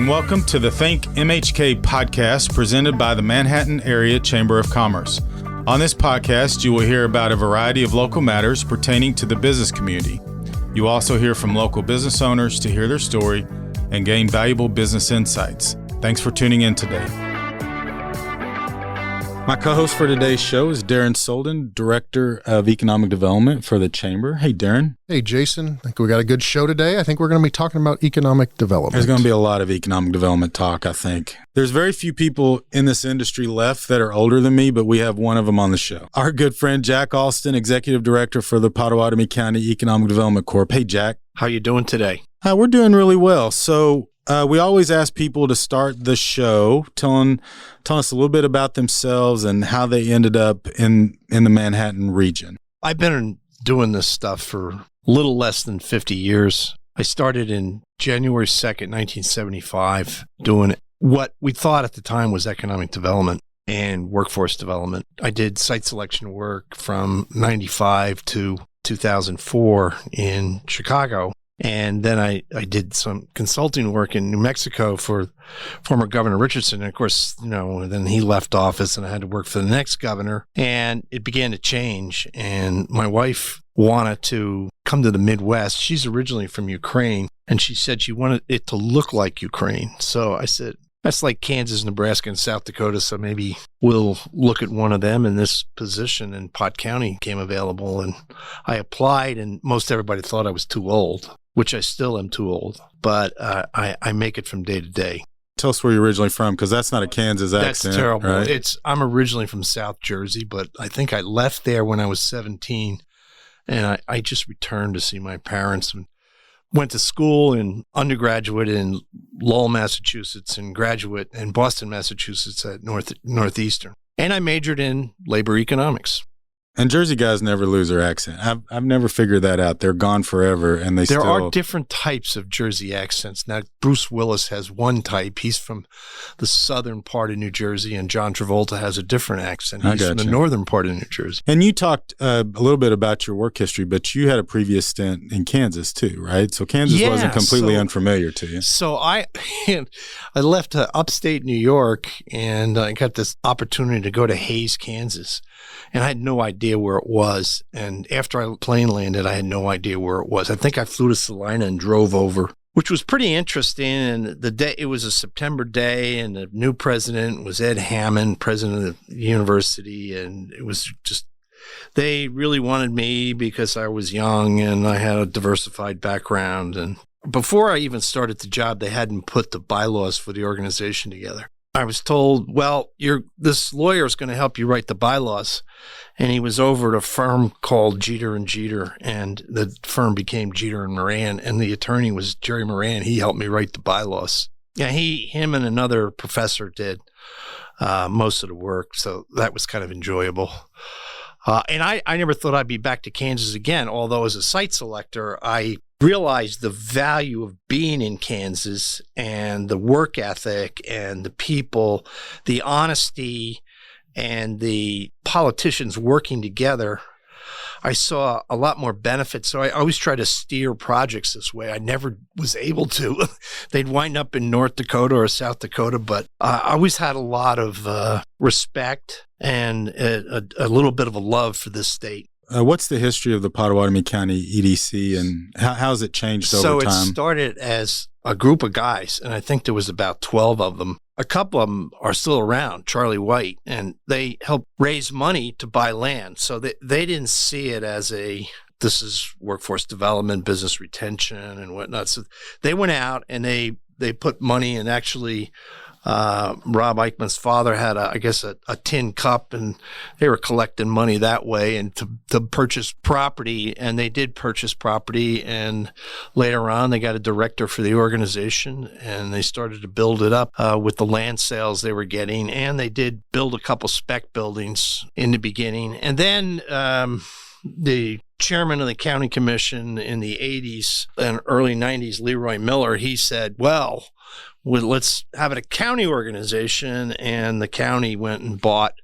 and welcome to the ThinkMHK podcast presented by the Manhattan Area Chamber of Commerce. On this podcast, you will hear about a variety of local matters pertaining to the business community. You also hear from local business owners to hear their story and gain valuable business insights. Thanks for tuning in today. My co-host for today's show is Darren Solden, Director of Economic Development for the Chamber. Hey, Darren. Hey, Jason. I think we got a good show today. I think we're going to be talking about economic development. There's going to be a lot of economic development talk, I think. There's very few people in this industry left that are older than me, but we have one of them on the show. Our good friend, Jack Allston, Executive Director for the Pottawatomie County Economic Development Corp. Hey, Jack. How you doing today? We're doing really well. So we always ask people to start the show telling us a little bit about themselves and how they ended up in the Manhattan region. I've been doing this stuff for a little less than 50 years. I started in January 2nd, 1975, doing what we thought at the time was economic development and workforce development. I did site selection work from 95 to 2004 in Chicago. And then I did some consulting work in New Mexico for former Governor Richardson. And of course, then he left office and I had to work for the next governor. And it began to change. And my wife wanted to come to the Midwest. She's originally from Ukraine. And she said she wanted it to look like Ukraine. So I said, that's like Kansas, Nebraska, and South Dakota. So maybe we'll look at one of them. And this position in Pot County came available. And I applied, and most everybody thought I was too old, which I still am too old. But I make it from day to day. Tell us where you're originally from, because that's not a Kansas accent. That's terrible. Right? I'm originally from South Jersey, but I think I left there when I was 17. And I just returned to see my parents and went to school and undergraduate in Lowell, Massachusetts, and graduate in Boston, Massachusetts at Northeastern. And I majored in labor economics. And Jersey guys never lose their accent. I've never figured that out. They're gone forever, and there are different types of Jersey accents. Now, Bruce Willis has one type. He's from the southern part of New Jersey, and John Travolta has a different accent. He's from the northern part of New Jersey. And you talked a little bit about your work history, but you had a previous stint in Kansas too, right? So Kansas wasn't completely unfamiliar to you. So I left upstate New York, and I got this opportunity to go to Hays, Kansas. And I had no idea where it was. And after I plane landed, I had no idea where it was. I think I flew to Salina and drove over, which was pretty interesting. And it was a September day, and the new president was Ed Hammond, president of the university. And it was just, they really wanted me because I was young and I had a diversified background. And before I even started the job, they hadn't put the bylaws for the organization together. I was told, well, this lawyer is going to help you write the bylaws. And he was over at a firm called Jeter & Jeter, and the firm became Jeter & Moran, and the attorney was Jerry Moran. He helped me write the bylaws. Yeah, him and another professor did most of the work, so that was kind of enjoyable. And I never thought I'd be back to Kansas again, although as a site selector, I realized the value of being in Kansas and the work ethic and the people, the honesty, and the politicians working together. I saw a lot more benefits. So I always try to steer projects this way. I never was able to. They'd wind up in North Dakota or South Dakota, but I always had a lot of respect and a little bit of a love for this state. What's the history of the Pottawatomie County EDC, and how has it changed over time? So it started as a group of guys, and I think there was about 12 of them. A couple of them are still around, Charlie White, and they helped raise money to buy land. So they didn't see it as this is workforce development, business retention, and whatnot. So they went out and they put money, and actually Rob Eichmann's father had a tin cup, and they were collecting money that way and to purchase property, and they did purchase property. And later on, they got a director for the organization, and they started to build it up with the land sales they were getting, and they did build a couple spec buildings in the beginning. And then the chairman of the county commission in the 80s and early 90s, Leroy Miller, he said, let's have it a county organization. And the county went and bought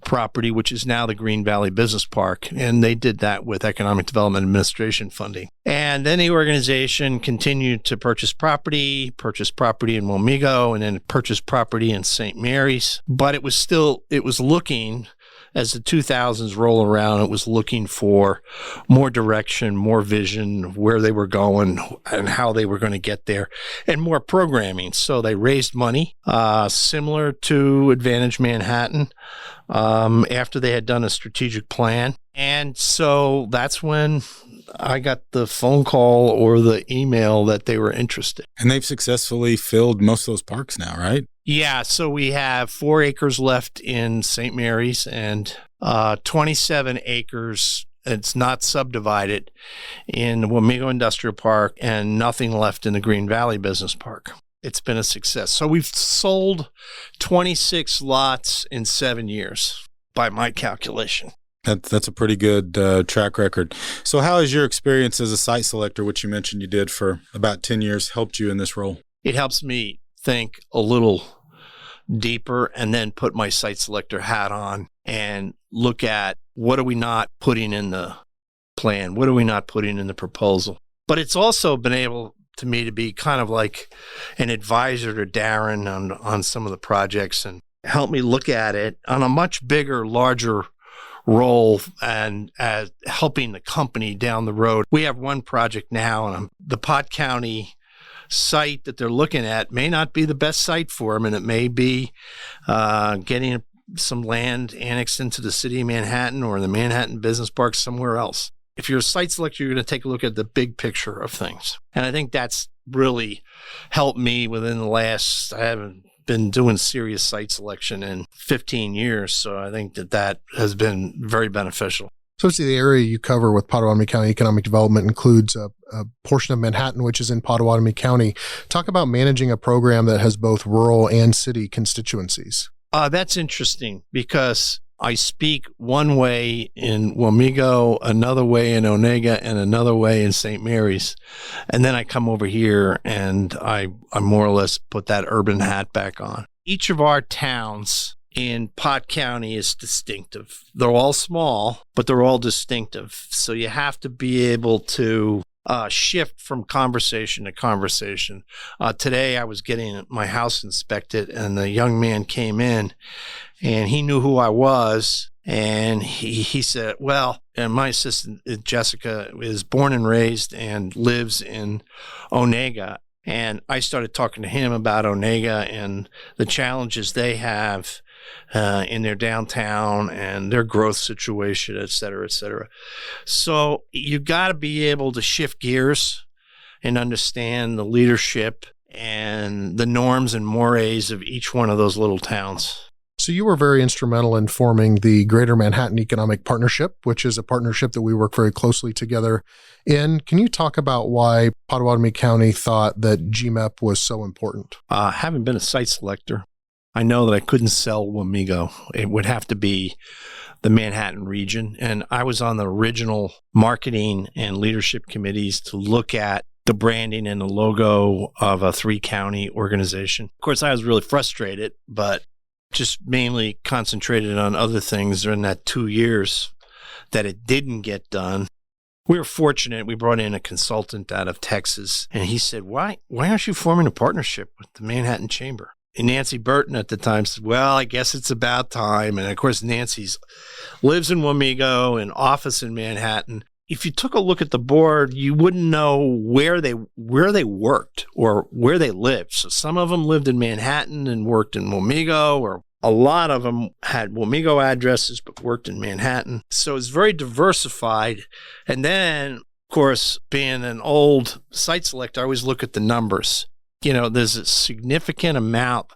property, which is now the Green Valley Business Park. And they did that with Economic Development Administration funding. And then the organization continued to purchase property in Wamego, and then purchased property in St. Mary's. But it was looking, as the 2000s roll around, it was looking for more direction, more vision of where they were going and how they were going to get there, and more programming. So they raised money, similar to Advantage Manhattan, after they had done a strategic plan. And so that's when I got the phone call or the email that they were interested. And they've successfully filled most of those parks now, right? Yeah, so we have 4 acres left in St. Mary's and 27 acres. It's not subdivided in the Wamego Industrial Park, and nothing left in the Green Valley Business Park. It's been a success. So we've sold 26 lots in 7 years by my calculation. That's a pretty good track record. So how has your experience as a site selector, which you mentioned you did for about 10 years, helped you in this role? It helps me think a little deeper and then put my site selector hat on and look at what are we not putting in the plan? What are we not putting in the proposal? But it's also been able to me to be kind of like an advisor to Darren on some of the projects and help me look at it on a much bigger, larger role and as helping the company down the road. We have one project now, and the Pot County site that they're looking at may not be the best site for them, and it may be getting some land annexed into the city of Manhattan or in the Manhattan Business Park somewhere else. If you're a site selector, you're going to take a look at the big picture of things. And I think that's really helped me within the last, I haven't been doing serious site selection in 15 years. So I think that has been very beneficial. So it's the area you cover with Pottawatomie County Economic Development includes a portion of Manhattan, which is in Pottawatomie County. Talk about managing a program that has both rural and city constituencies. That's interesting because I speak one way in Wamego, another way in Onega, and another way in St. Mary's. And then I come over here and I more or less put that urban hat back on. Each of our towns in Pot County is distinctive. They're all small, but they're all distinctive. So you have to be able to shift from conversation to conversation. Today I was getting my house inspected, and the young man came in and he knew who I was. And he said, well, and my assistant, Jessica, is born and raised and lives in Onega. And I started talking to him about Onega and the challenges they have in their downtown and their growth situation, et cetera, et cetera. So you got to be able to shift gears and understand the leadership and the norms and mores of each one of those little towns. So you were very instrumental in forming the Greater Manhattan Economic Partnership, which is a partnership that we work very closely together in. Can you talk about why Pottawatomie County thought that GMEP was so important? Having been a site selector, I know that I couldn't sell Wamego. It would have to be the Manhattan region. And I was on the original marketing and leadership committees to look at the branding and the logo of a 3-county organization. Of course, I was really frustrated, but just mainly concentrated on other things during that 2 years that it didn't get done. We were fortunate. We brought in a consultant out of Texas, and he said, why aren't you forming a partnership with the Manhattan Chamber? And Nancy Burton at the time said, well, I guess it's about time. And of course, Nancy lives in Wamego, an office in Manhattan. If you took a look at the board, you wouldn't know where they worked or where they lived. So some of them lived in Manhattan and worked in Wamego, or a lot of them had Wamego addresses but worked in Manhattan. So it's very diversified. And then, of course, being an old site selector, I always look at the numbers. You know, there's a significant amount.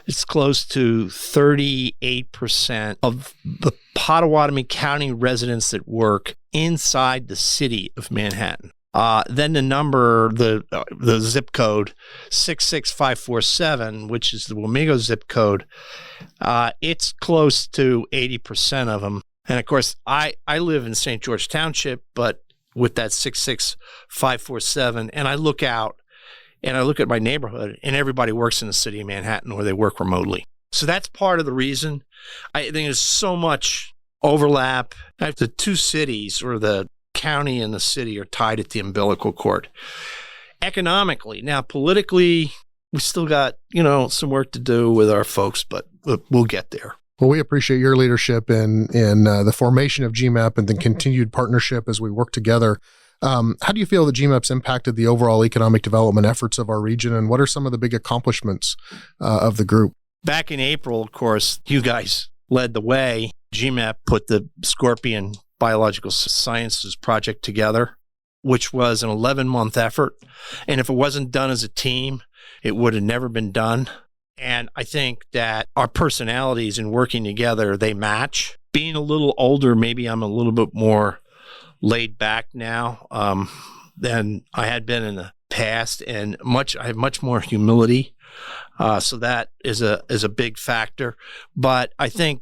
It's close to 38% of the Pottawatomie County residents that work inside the city of Manhattan. Then the number, the zip code 66547, which is the Wamego zip code, it's close to 80% of them. And of course, I live in St. George Township, but with that 66547, and I look out and I look at my neighborhood, and everybody works in the city of Manhattan or they work remotely. So that's part of the reason. I think there's so much overlap. The two cities, or the county and the city, are tied at the umbilical cord. Economically, now politically, we still got, some work to do with our folks, but we'll get there. Well, we appreciate your leadership in the formation of GMEP and the continued partnership as we work together. How do you feel that GMEP's impacted the overall economic development efforts of our region, and what are some of the big accomplishments of the group? Back in April, of course, you guys led the way. GMEP put the Scorpion Biological Sciences project together, which was an 11-month effort. And if it wasn't done as a team, it would have never been done. And I think that our personalities in working together, they match. Being a little older, maybe I'm a little bit more laid back now than I had been in the past, and I have much more humility. So that is a big factor. But I think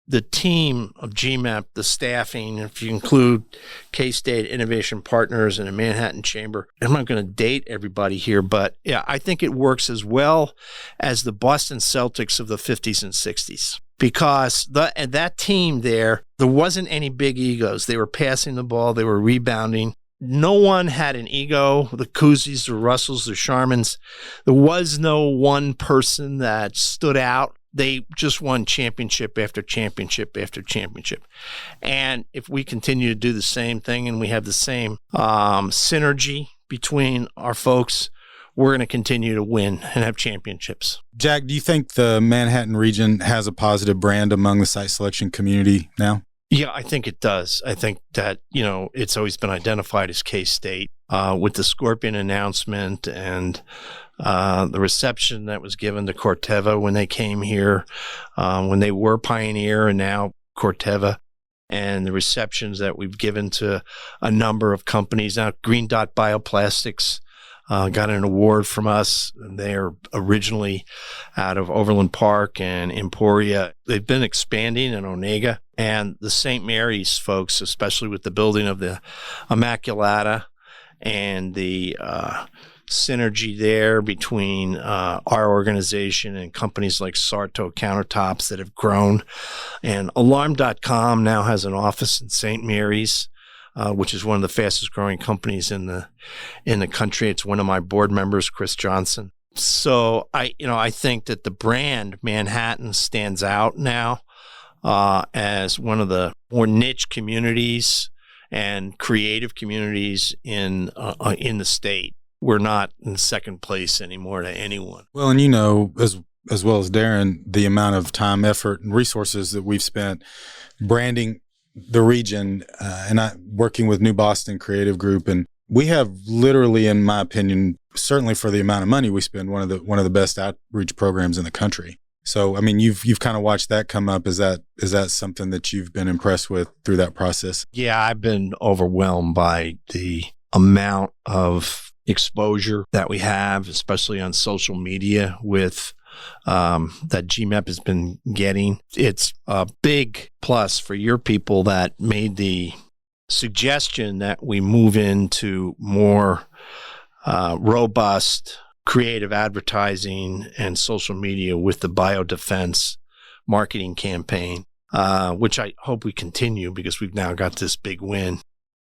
the team of GMEP, the staffing, if you include K-State Innovation Partners and the Manhattan Chamber, I'm not going to date everybody here, but yeah, I think it works as well as the Boston Celtics of the 50s and 60s. Because that team there wasn't any big egos. They were passing the ball. They were rebounding. No one had an ego, the Kuzis, the Russells, the Sharmans. There was no one person that stood out. They just won championship after championship after championship. And if we continue to do the same thing and we have the same synergy between our folks, we're going to continue to win and have championships. Jack, do you think the Manhattan region has a positive brand among the site selection community now? Yeah, I think it does. I think that, it's always been identified as K-State. With the Scorpion announcement and the reception that was given to Corteva when they came here, when they were Pioneer and now Corteva, and the receptions that we've given to a number of companies. Now, Green Dot Bioplastics got an award from us. They're originally out of Overland Park and Emporia. They've been expanding in Onega. And the St. Mary's folks, especially with the building of the Immaculata and the synergy there between our organization and companies like Sarto Countertops that have grown. And Alarm.com now has an office in St. Mary's, which is one of the fastest growing companies in the country. It's one of my board members, Chris Johnson. So I think that the brand Manhattan stands out now as one of the more niche communities and creative communities in the state. We're not in second place anymore to anyone. Well, and as well as Darren, the amount of time, effort, and resources that we've spent branding the region and working with New Boston Creative Group, and we have literally, in my opinion, certainly for the amount of money we spend, one of the best outreach programs in the country. So, I mean, you've kind of watched that come up. Is that something that you've been impressed with through that process? Yeah, I've been overwhelmed by the amount of exposure that we have, especially on social media with that GMEP has been getting. It's a big plus for your people that made the suggestion that we move into more robust creative advertising and social media with the biodefense marketing campaign, which I hope we continue because we've now got this big win.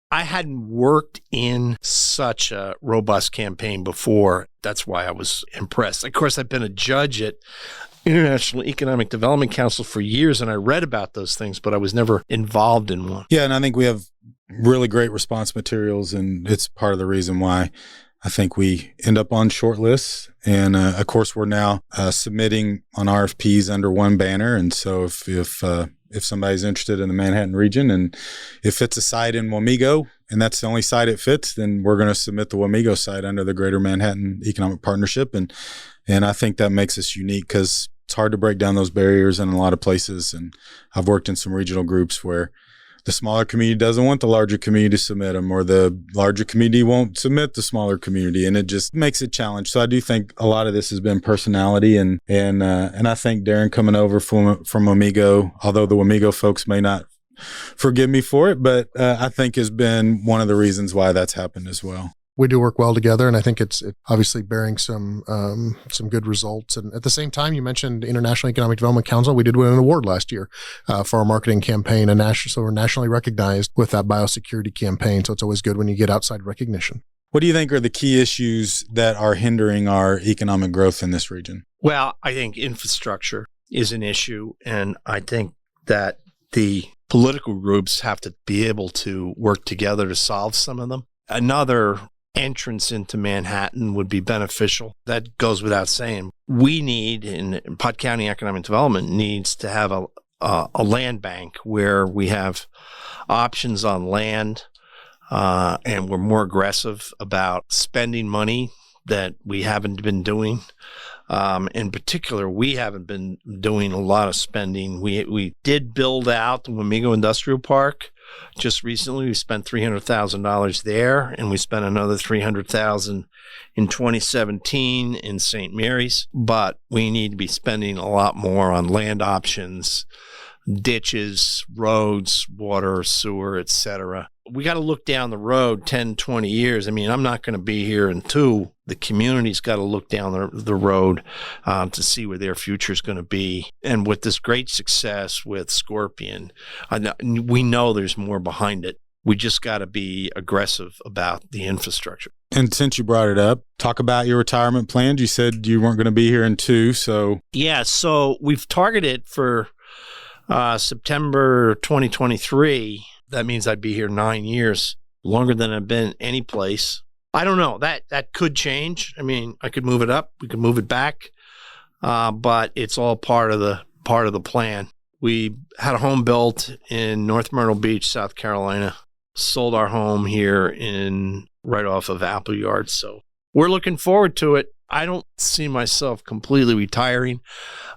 I hadn't worked in such a robust campaign before. That's why I was impressed. Of course, I've been a judge at International Economic Development Council for years, and I read about those things, but I was never involved in one. Yeah, and I think we have really great response materials, and it's part of the reason why I think we end up on short lists. And of course, we're now submitting on RFPs under one banner. And so if somebody's interested in the Manhattan region and if it's a site in Wamego and that's the only site it fits, then we're going to submit the Wamego site under the Greater Manhattan Economic Partnership. And I think that makes us unique because it's hard to break down those barriers in a lot of places. And I've worked in some regional groups where the smaller community doesn't want the larger community to submit them, or the larger community won't submit the smaller community, and it just makes it a challenge. So I do think a lot of this has been personality, and I think Darren coming over from Wamego, although the Wamego folks may not forgive me for it, but I think has been one of the reasons why that's happened as well. We do work well together, and I think it's obviously bearing some good results. And at the same time, you mentioned International Economic Development Council. We did win an award last year for our marketing campaign, so we're nationally recognized with that biosecurity campaign. So it's always good when you get outside recognition. What do you think are the key issues that are hindering our economic growth in this region? Well, I think infrastructure is an issue, and I think that the political groups have to be able to work together to solve some of them. Another entrance into Manhattan would be beneficial. That goes without saying. We need, in Pot County Economic Development, needs to have a land bank where we have options on land, and we're more aggressive about spending money that we haven't been doing. In particular, we haven't been doing a lot of spending. We did build out the Wamego Industrial Park just recently. We spent $300,000 there, and we spent another $300,000 in 2017 in St. Mary's. But we need to be spending a lot more on land options, ditches, roads, water, sewer, etc. We got to look down the road 10, 20 years. I mean, I'm not going to be here in 2. The community's got to look down the road to see where their future is going to be. And with this great success with Scorpion, we know there's more behind it. We just got to be aggressive about the infrastructure. And since you brought it up, talk about your retirement plans. You said you weren't going to be here in 2, so. Yeah, so we've targeted for September 2023. That means I'd be here 9 years, longer than I've been any place. I don't know. That could change. I mean, I could move it up. We could move it back. But it's all part of the plan. We had a home built in North Myrtle Beach, South Carolina. Sold our home here right off of Appleyard. So we're looking forward to it. I don't see myself completely retiring.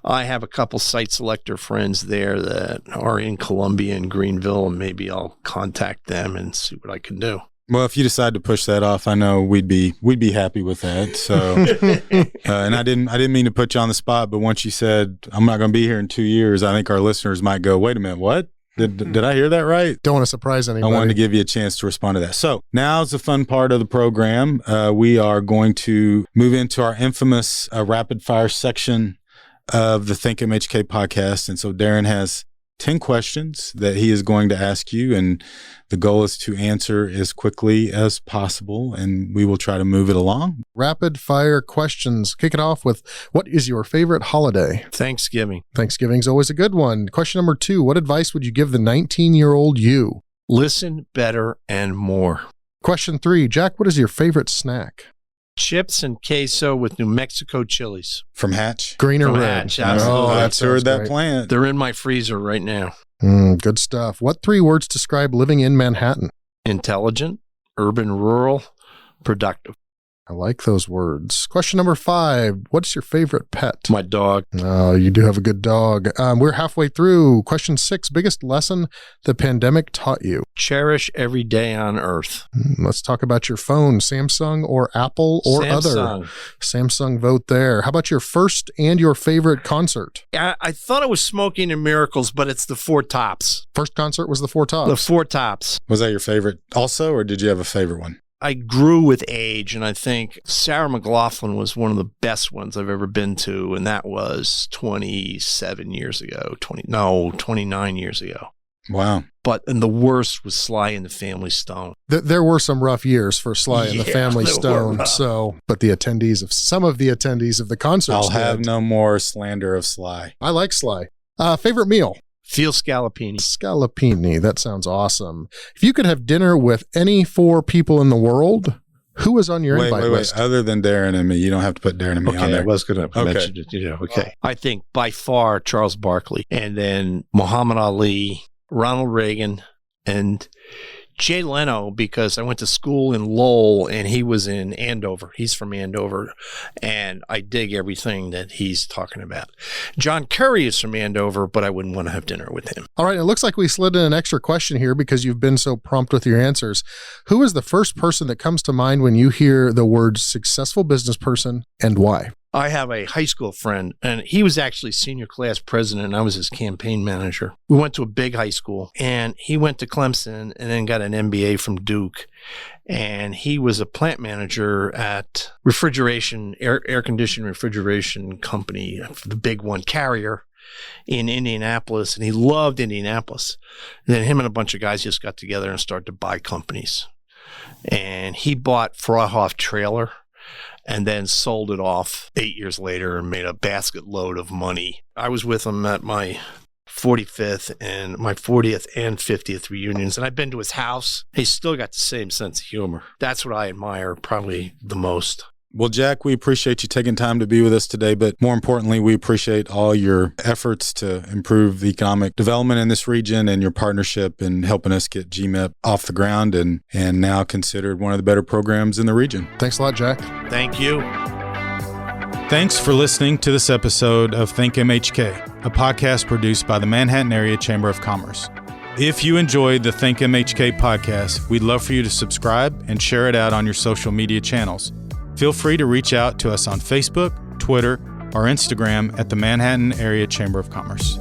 I have a couple site selector friends there that are in Columbia and Greenville, and maybe I'll contact them and see what I can do. Well, if you decide to push that off, I know we'd be happy with that. So, and I didn't mean to put you on the spot, but once you said I'm not going to be here in 2 years, I think our listeners might go, "Wait a minute, what? Did I hear that right?" Don't want to surprise anybody. I wanted to give you a chance to respond to that. So now's the fun part of the program. We are going to move into our infamous rapid fire section of the ThinkMHK podcast. And so Darren has 10 questions that he is going to ask you, and the goal is to answer as quickly as possible, and we will try to move it along. Rapid fire questions. Kick it off with, what is your favorite holiday? Thanksgiving. Thanksgiving's always a good one. Question number 2, what advice would you give the 19-year-old you? Listen better and more. Question 3, Jack, what is your favorite snack? Chips and queso with New Mexico chilies. From Hatch? Green or From red? Hatch, absolutely. I toured that great. plant. They're in my freezer right now. Good stuff. What 3 words describe living in Manhattan? Intelligent, urban, rural, productive. I like those words. Question number 5, what's your favorite pet? My dog. Oh, you do have a good dog. We're halfway through. Question 6, biggest lesson the pandemic taught you? Cherish every day on earth. Let's talk about your phone, Samsung or Apple or Samsung. other. Samsung, vote there. How about your first and your favorite concert? I thought it was Smoking and Miracles, but it's the Four Tops. First concert was the Four Tops. The Four Tops. Was that your favorite also, or did you have a favorite one? I grew with age, and I think Sarah McLachlan was one of the best ones I've ever been to, and that was 27 years ago, 29 years ago. Wow. And the worst was Sly and the Family Stone. There were some rough years for Sly and the Family they were Stone. rough. But some of the attendees of the concert. I'll have no more slander of Sly. I like Sly. Favorite meal? Veal scallopini. Scallopini. That sounds awesome. If you could have dinner with any 4 people in the world, who is on your invite list? Other than Darren and me, you don't have to put Darren and me on there. I was going to mention it. Okay. I think by far Charles Barkley, and then Muhammad Ali, Ronald Reagan, and Jay Leno, because I went to school in Lowell and he was in Andover. He's from Andover, and I dig everything that he's talking about. John Kerry is from Andover, but I wouldn't want to have dinner with him. All right. It looks like we slid in an extra question here because you've been so prompt with your answers. Who is the first person that comes to mind when you hear the word successful business person, and why? I have a high school friend, and he was actually senior class president, and I was his campaign manager. We went to a big high school, and he went to Clemson and then got an MBA from Duke. And he was a plant manager at air conditioned refrigeration company, the big one, Carrier, in Indianapolis, and he loved Indianapolis. And then him and a bunch of guys just got together and started to buy companies. And he bought Frohoff Trailer and then sold it off 8 years later and made a basket load of money. I was with him at my 45th and my 40th and 50th reunions, and I've been to his house. He's still got the same sense of humor. That's what I admire probably the most. Well, Jack, we appreciate you taking time to be with us today, but more importantly, we appreciate all your efforts to improve the economic development in this region and your partnership in helping us get GMEP off the ground and now considered one of the better programs in the region. Thanks a lot, Jack. Thank you. Thanks for listening to this episode of ThinkMHK, a podcast produced by the Manhattan Area Chamber of Commerce. If you enjoyed the ThinkMHK podcast, we'd love for you to subscribe and share it out on your social media channels. Feel free to reach out to us on Facebook, Twitter, or Instagram at the Manhattan Area Chamber of Commerce.